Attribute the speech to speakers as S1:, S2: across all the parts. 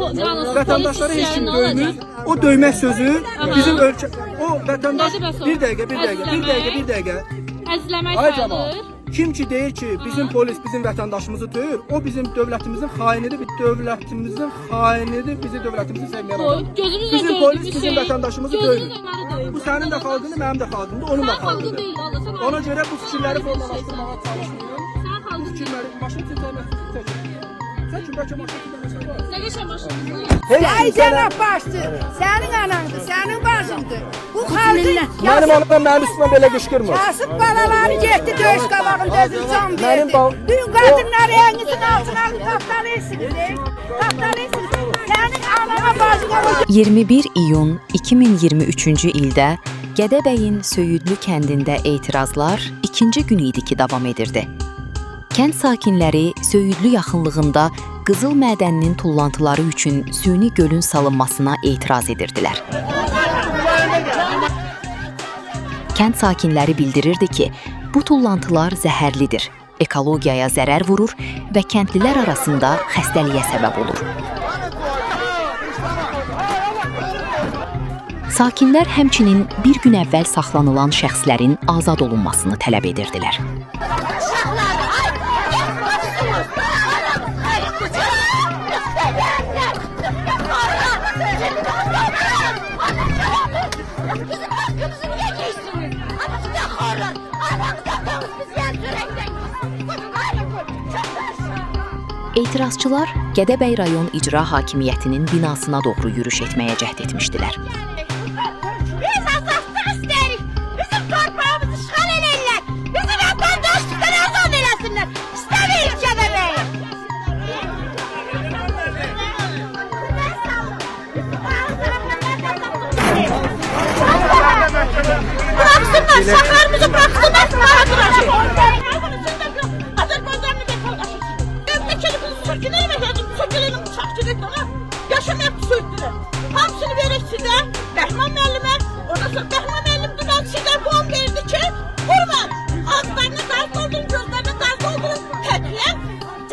S1: Vətəndaşları heç kim döymür. O döymək sözü bizim ölkə... O vətəndaş... Bir dəqiqə.
S2: Əzləmək
S1: Ay
S2: sayılır.
S1: camaat, kim ki deyir ki, bizim polis bizim vətəndaşımızı döyür, o bizim dövlətimizin xainidir, bizi dövlətimizi sevməyən adam. Bizim polis bizim vətəndaşımızı döyür. Bu sənin də xalqındır, mənim də xalqımdır, onun da xalqıdır. Ona görə bu fikirləri formalaşdırmağa çalışmıyorum. Bu fikirləri maşın çəkmək. Sən ki, bəlkə maşın çəkmək var.
S2: Nə qəşəng maşın.
S3: Ay cənab başçı, sənin anandır, sənin bacındır. Bu xalqın
S1: Mənim anam mənim üstümə belə qışqırmır.
S3: kasıb balaları getdi döyüş qabağında özünü can verdi. Dün qadınlar əlinizin altına alıb tapdalıyırsınız. Tapdalıyırsınız. Sənin anana bacına...
S4: 21 iyun 2023-cü ildə Gədəbəyin Söyüdlü kəndində etirazlar ikinci gün idi ki, davam edirdi. Kənd sakinləri Söyüdlü yaxınlığında qızıl mədəninin tullantıları üçün süni gölün salınmasına etiraz edirdilər. Kənd sakinləri bildirirdi ki, bu tullantılar zəhərlidir, ekologiyaya zərər vurur və kəndlilər arasında xəstəliyə səbəb olur. Sakinlər həmçinin bir gün əvvəl saxlanılan şəxslərin azad olunmasını tələb edirdilər. Etirazçılar Gədəbəy rayon icra hakimiyyətinin binasına doğru yürüş etməyə cəhd etmişdilər.
S3: Biz azadlıq istəyirik. Bizim torpağımızı işğal edirlər. Bizim vətəndaşlıqdan azad eləsinlər. İstəmirik Gədəbəyi. Bıraksınlar, şəhərimizi bıraksınlar, sınava duracaq. Azərbaycanlı vətəndaşısınız. Memləkətimizi sökülürmə, sökülürüm uçaq gedək ona. Yaşamaq söktürür. Hamısını verir sizə, Bəhman müəllimə. Ondan sonra Bəhman müəllim dünən sizə qon verdi ki, vurma. Ağızlarına qaz doldurun, gözlərine qaz doldurun, təkləm.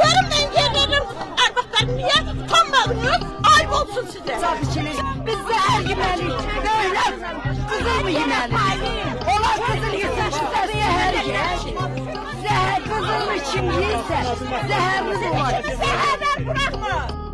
S3: Görün mən yerlərim, arvaqlarım niyə utanmadınız? Ayıb olsun sizə. Biz zəhər yeməliyik. Dövlət qızıl mı yeməliyik? Onlar qızıl yesəşsə zəhər yer. Zəhər qızılını kim yiyirsə, zəhərli olur. Zəhərlər bıraxma.